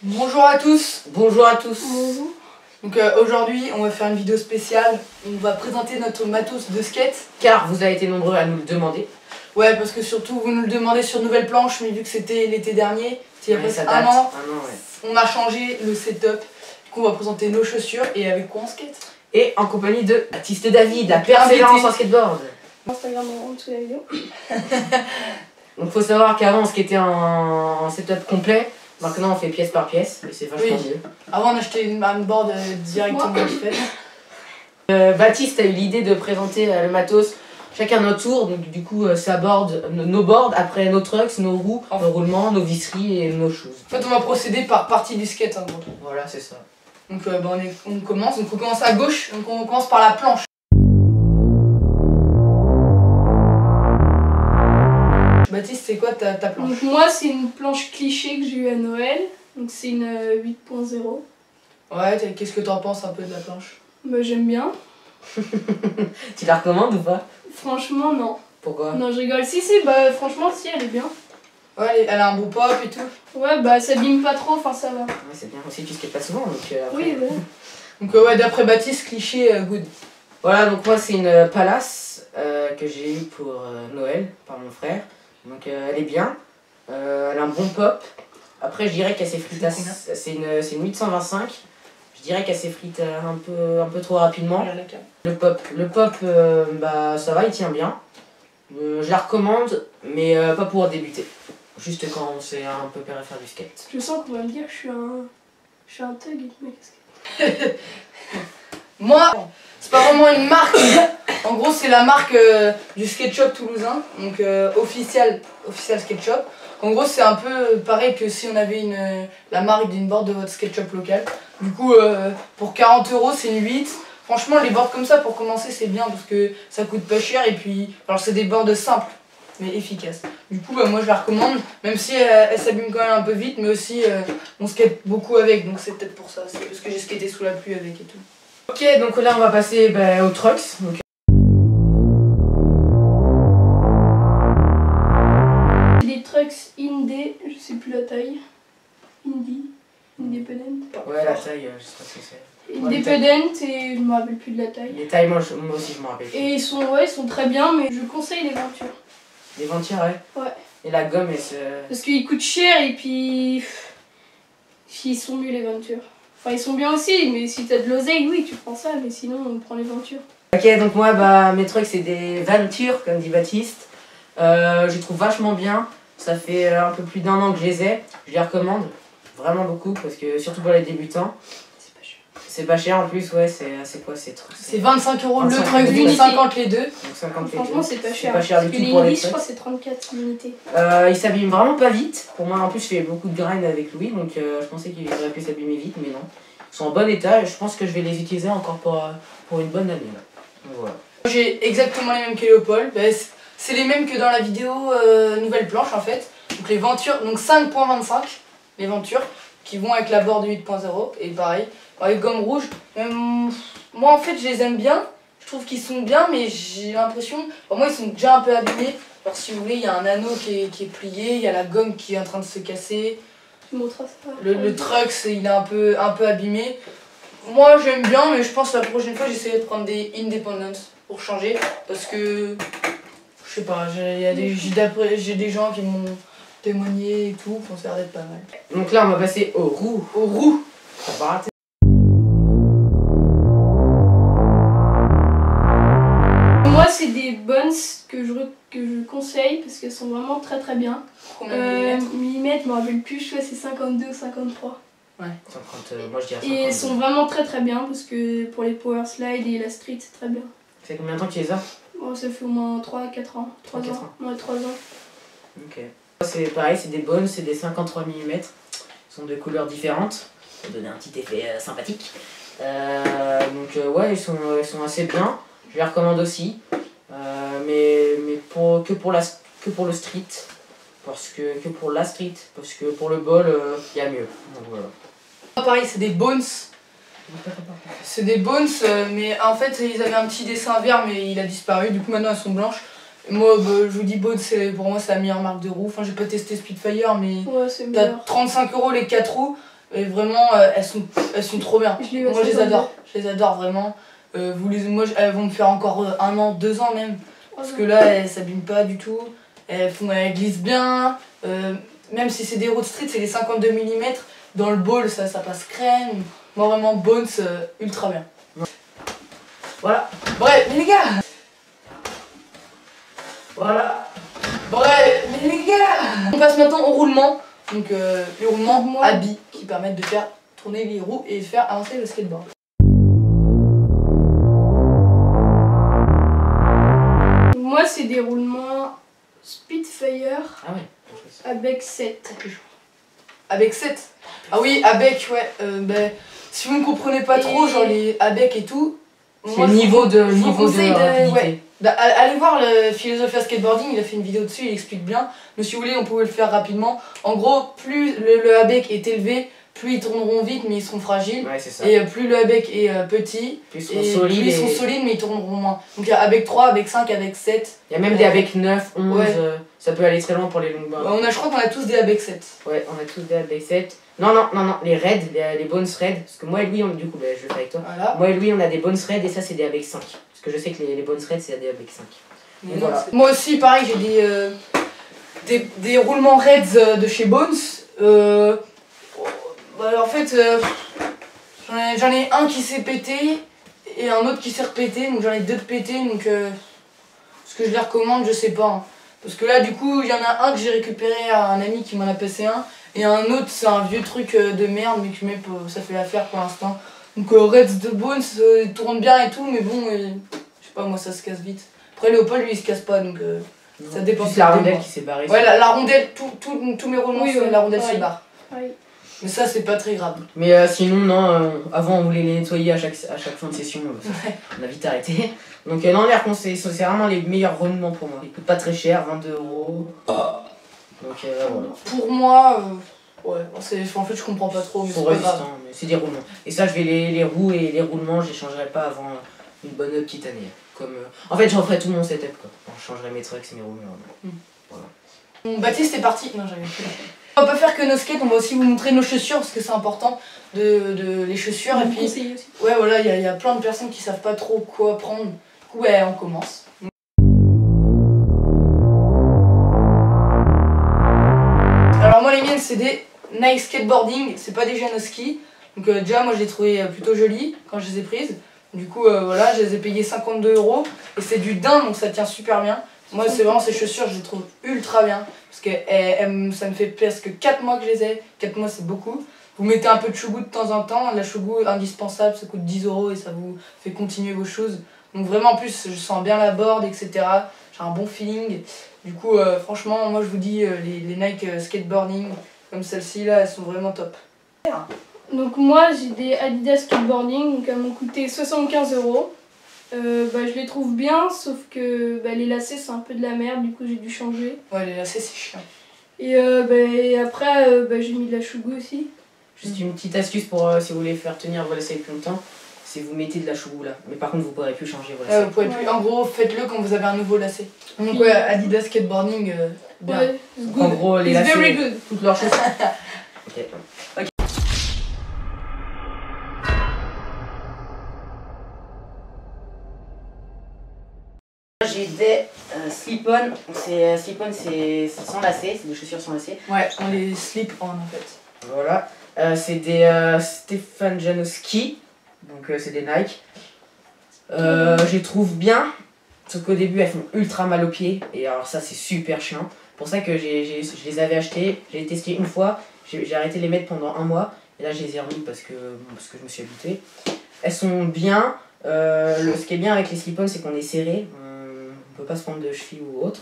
Bonjour à tous. Bonjour à tous. Bonjour. Donc aujourd'hui on va faire une vidéo spéciale. On va présenter notre matos de skate. Car vous avez été nombreux à nous le demander. Ouais, parce que surtout vous nous le demandez sur Nouvelle Planche, mais vu que c'était l'été dernier, il y a presque un an, on a changé le setup. Du coup on va présenter nos chaussures et avec quoi on skate. Et en compagnie de Baptiste David, la persévérance en skateboard. Instagram en dessous de la vidéo. Donc faut savoir qu'avant on skatait en setup complet. Maintenant on fait pièce par pièce et c'est vachement mieux. Avant on achetait une board directement faite. Baptiste a eu l'idée de présenter le matos chacun notre tour, donc du coup sa board, nos boards, après nos trucks, nos roues, nos roulements, nos visseries et nos choses. En fait on va procéder par partie du skate en gros. Voilà, c'est ça. Donc on commence, donc on commence à gauche, donc on commence par la planche. Baptiste, c'est quoi ta planche? Donc moi c'est une planche cliché que j'ai eu à Noël. Donc c'est une 8.0. Ouais, qu'est-ce que t'en penses un peu de la planche? Bah j'aime bien. Tu la recommandes ou pas? Franchement non. Pourquoi? Non je rigole. Si bah franchement si elle est bien. Ouais, elle a un beau pop et tout. Ouais bah ça bime pas trop, enfin ça va. Ouais, c'est bien aussi, tu skates pas souvent donc après... Oui voilà. Donc ouais, d'après Baptiste, cliché good. Voilà, donc moi c'est une Palace que j'ai eue pour Noël par mon frère. Donc elle est bien, elle a un bon pop. Après je dirais qu'elle s'effrite, c'est une 825. Je dirais qu'elle s'effrite un peu trop rapidement. Le pop bah ça va, il tient bien. Je la recommande, mais pas pour débuter. Juste quand on sait un peu faire du skate. Je sens qu'on va me dire que je suis un thug et mec. Moi, c'est pas vraiment une marque. En gros, c'est la marque du skate shop toulousain, donc official skate shop. En gros, c'est un peu pareil que si on avait la marque d'une board de votre skate shop local. Du coup, pour 40 €, c'est une 8. Franchement, les boards comme ça, pour commencer, c'est bien parce que ça coûte pas cher. Et puis, alors c'est des boards simples, mais efficaces. Du coup, moi, je la recommande, même si elle s'abîme quand même un peu vite, mais aussi, on skate beaucoup avec, donc c'est peut-être pour ça. C'est parce que j'ai skaté sous la pluie avec et tout. Ok, donc là on va passer aux trucks. Donc, Des trucks Indé, je sais plus la taille. Independent. ouais, la taille, je sais pas ce que c'est. Independent et je me rappelle plus de la taille. Les tailles, moi aussi je m'en rappelle. Et ils sont très bien, mais je conseille les Ventures. Les Ventures, ouais. Ouais. Et la gomme, elle se... Parce qu'ils coûtent cher et puis ils sont mieux les Ventures. Enfin ils sont bien aussi, mais si t'as de l'oseille, oui tu prends ça, mais sinon on prend les Ventures. Ok, donc moi mes trucs c'est des Ventures, comme dit Baptiste. Je les trouve vachement bien. Ça fait un peu plus d'1 an que je les ai. Je les recommande vraiment beaucoup, parce que surtout pour les débutants. C'est pas cher. C'est pas cher en plus, ouais, c'est quoi ces trucs? C'est 25 € le 25 truck, l'unité. 50 les deux. Donc 50 les Franchement deux. c'est pas cher. Pas cher du Parce tout que pour les les Indis, je trucks. crois c'est 34 l'unité. Il s'abîme vraiment pas vite. Pour moi en plus je fais beaucoup de grind avec Louis, donc je pensais qu'il aurait pu s'abîmer vite, mais non. Ils sont en bon état et je pense que je vais les utiliser encore pour une bonne année. Là. Donc, voilà. J'ai exactement les mêmes que Léopold. C'est les mêmes que dans la vidéo Nouvelle Planche en fait. Donc les Ventures, donc 5.25 les Ventures qui vont avec la board 8.0 et pareil, avec gomme rouge. Moi en fait je les aime bien, je trouve qu'ils sont bien, mais j'ai l'impression, pour moi ils sont déjà un peu abîmés. Alors si vous voulez, il y a un anneau qui est plié, il y a la gomme qui est en train de se casser. Tu montreras ça. Le truck il est un peu abîmé. Moi j'aime bien, mais je pense que la prochaine fois j'essaierai de prendre des Independent pour changer, parce que je sais pas, j'ai des gens qui m'ont témoigné et tout, ça a l'air d'être pas mal. Donc là on va passer aux roues. Aux roues. Ça va pas rater. Moi c'est des Bones que je conseille parce qu'elles sont vraiment très très bien. Combien de Millimètres, je me rappelle plus, je crois que c'est 52 ou 53. Ouais. 50, moi je dirais 50. Et elles sont vraiment très très bien parce que pour les power slide et la street c'est très bien. Ça fait combien de temps que tu les as? Bon, ça fait au moins 3-4 ans. 3 4 ans. ans. Ouais, 3 ans. Ok. C'est pareil, c'est des bonnes, c'est des 53 mm. Ils sont de couleurs différentes pour donner un petit effet sympathique. Donc ouais, ils sont assez bien. Je les recommande aussi. Mais que pour le street. Que pour la street. Parce que pour le bol, il y a mieux. Donc voilà. Pareil, c'est des Bones. C'est des Bones, mais en fait ils avaient un petit dessin vert, mais il a disparu. Du coup maintenant elles sont blanches. Moi, je vous dis, Bones, pour moi, c'est la meilleure marque de roue. Enfin, j'ai pas testé Speedfire, mais Ouais, c'est t'as meilleur. 35 € les 4 roues. Et vraiment, elles sont trop bien. Moi, je les adore. Je les adore vraiment. Moi, elles vont me faire encore 1 an, 2 ans même. Parce que là, elles s'abîment pas du tout. Elles glissent bien. Même si c'est des road street, c'est les 52 mm. Dans le ball, ça passe crème. Moi, vraiment, Bones, ultra bien. Voilà. Bref, mais les gars. Voilà. Bref, mais les gars. On passe maintenant au roulement. Donc, les roulements à billes qui permettent de faire tourner les roues et faire avancer le skateboard. Moi, c'est des roulements Spitfire Ah ouais. avec 7. Avec 7. Ah oui, avec, ouais. Si vous ne comprenez pas trop, genre les avec et tout. C'est le niveau de rapidité. Ouais. Allez voir le Philosophia Skateboarding, il a fait une vidéo dessus, il explique bien. Mais si vous voulez, on pouvait le faire rapidement. En gros, plus le ABEC est élevé, plus ils tourneront vite, mais ils seront fragiles. Ouais, c'est ça. Et plus le ABEC est petit, Plus ils sont solides, mais ils tourneront moins. Donc il y a ABEC 3, ABEC 5, ABEC 7. Il y a même des ABEC 9, 11, ouais. Ça peut aller très loin pour les longboards. Je crois qu'on a tous des ABEC 7. Ouais, on a tous des ABEC 7. Non, les raids, les Bones raids. Parce que moi et Louis, du coup, je vais faire avec toi. Voilà. Moi et Louis, on a des Bones raids et ça, c'est des ABEC 5. Parce que je sais que les Bones raids, c'est des ABEC 5. Voilà. Moi aussi, pareil, j'ai des roulements Reds de chez Bones. En fait, j'en ai un qui s'est pété et un autre qui s'est repété, donc j'en ai 2 de pétés, donc ce que je les recommande, je sais pas. Hein. Parce que là, du coup, il y en a un que j'ai récupéré à un ami qui m'en a passé un, et un autre, c'est un vieux truc de merde, mais que ça fait l'affaire pour l'instant. Donc Reds de Bones, il tourne bien et tout, mais bon, je sais pas, moi ça se casse vite. Après, Léopold, lui, il se casse pas, donc ça dépend. C'est la rondelle qui s'est barrée. Ouais, la rondelle, tous mes roulements, la rondelle se barre. Oui. Mais ça, c'est pas très grave. Mais sinon, non, avant, on voulait les nettoyer à chaque fin de session. On a vite arrêté. Donc, non, les conseils, c'est vraiment les meilleurs roulements pour moi. Ils coûtent pas très cher, 22 €. Donc, voilà. Pour moi, ouais, en fait, je comprends pas trop. Mais c'est résistant, mais c'est des roulements. Et ça, je vais les roues et les roulements, je les changerai pas avant une bonne petite année. En fait, je referai tout mon setup, quoi. Je changerai mes trucks et mes roulements. Voilà. Bon, Baptiste est parti. Non, j'avais plus. On va pas faire que nos skates, on va aussi vous montrer nos chaussures parce que c'est important de les chaussures. Et puis, aussi. Ouais, voilà, il y a plein de personnes qui savent pas trop quoi prendre. Du coup, ouais, on commence. Alors, moi, les miennes, c'est des Nike Skateboarding, c'est pas des Janoski. Donc, déjà, moi, je les trouvais plutôt jolies quand je les ai prises. Du coup, voilà, je les ai payées 52 €. Et c'est du daim, donc ça tient super bien. Moi, c'est vraiment ces chaussures, je les trouve ultra bien. Parce que ça me fait presque 4 mois que je les ai. 4 mois, c'est beaucoup. Vous mettez un peu de chougou de temps en temps. La chougou, indispensable, ça coûte 10 € et ça vous fait continuer vos choses. Donc vraiment, en plus, je sens bien la board, etc. J'ai un bon feeling. Du coup, franchement, moi, je vous dis, les Nike Skateboarding, comme celle-ci, là, elles sont vraiment top. Donc moi, j'ai des Adidas Skateboarding, donc elles m'ont coûté 75 €. Je les trouve bien, sauf que les lacets c'est un peu de la merde, du coup j'ai dû changer. Ouais, les lacets c'est chiant. Et après j'ai mis de la chougou aussi. Juste une petite astuce pour si vous voulez faire tenir vos lacets plus longtemps, c'est vous mettez de la chougou là. Mais par contre vous ne pourrez plus changer vos lacets. Vous pouvez plus. En gros, faites-le quand vous avez un nouveau lacet. Donc ouais, Adidas Skateboarding, bien. Ouais, En gros les lacets, very good. toutes leurs choses. Ok. J'ai des slip-on, c'est sans lacets, c'est des chaussures sans lacets. Ouais, on les slip-on en fait. Voilà, c'est des Stefan Janoski, donc c'est des Nike. Je les trouve bien, sauf qu'au début elles font ultra mal aux pieds, et alors ça c'est super chiant. Pour ça que je les avais achetés, j'ai testé une fois, j'ai arrêté de les mettre pendant 1 mois, et là je les ai remis parce que je me suis habitué. Elles sont bien, ce qui est bien avec les slip-on c'est qu'on est serré. On peut pas se prendre de cheville ou autre.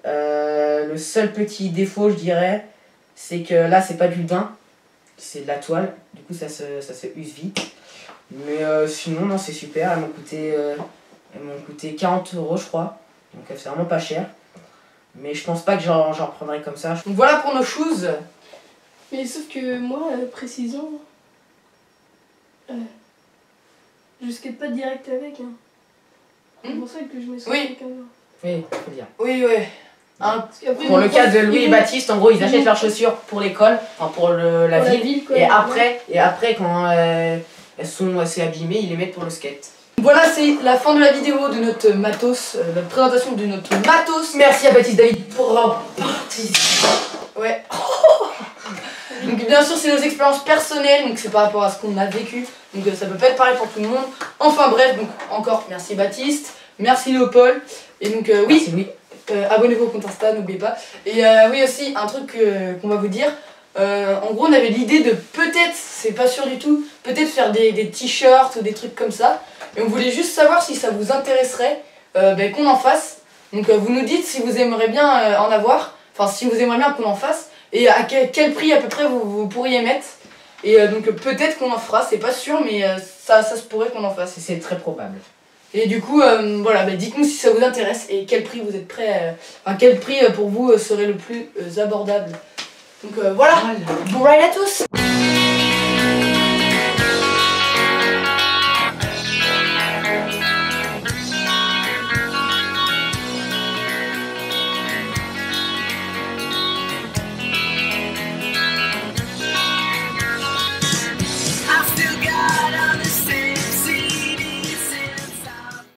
Le seul petit défaut, je dirais, c'est que là, c'est pas du daim, c'est de la toile. Du coup, ça se use vite. Mais sinon, non, c'est super. Elles m'ont coûté 40 €, je crois. Donc, c'est vraiment pas cher. Mais je pense pas que j'en reprendrai comme ça. Donc voilà pour nos shoes. Mais sauf que moi, précisons, je skate pas direct avec. Hein. C'est pour ça que je mets ça. Oui. Oui, faut dire. Oui, ouais. Pour le cas de Louis et Baptiste, en gros, ils achètent leurs chaussures pour l'école, enfin pour la ville, quoi, et après quand elles sont assez abîmées, ils les mettent pour le skate. Voilà, c'est la fin de la vidéo de notre matos, la présentation de notre matos. Merci à Baptiste David pour la participation. Ouais. Donc bien sûr c'est nos expériences personnelles, donc c'est par rapport à ce qu'on a vécu, donc ça peut pas être pareil pour tout le monde. Enfin bref, donc encore merci Baptiste, merci Léopold, et donc oui, merci Louis. Abonnez-vous au compte Insta, n'oubliez pas. Et oui aussi, un truc qu'on va vous dire, en gros on avait l'idée de peut-être, c'est pas sûr du tout, peut-être faire des t-shirts ou des trucs comme ça, et on voulait juste savoir si ça vous intéresserait qu'on en fasse. Donc vous nous dites si vous aimeriez bien en avoir, enfin si vous aimeriez bien qu'on en fasse, et à quel prix à peu près vous pourriez mettre. Et donc peut-être qu'on en fera, c'est pas sûr, mais ça se pourrait qu'on en fasse. C'est très probable. Et du coup, voilà, dites-nous si ça vous intéresse et quel prix vous êtes prêt, enfin quel prix pour vous serait le plus abordable. Donc voilà, bon ride à tous.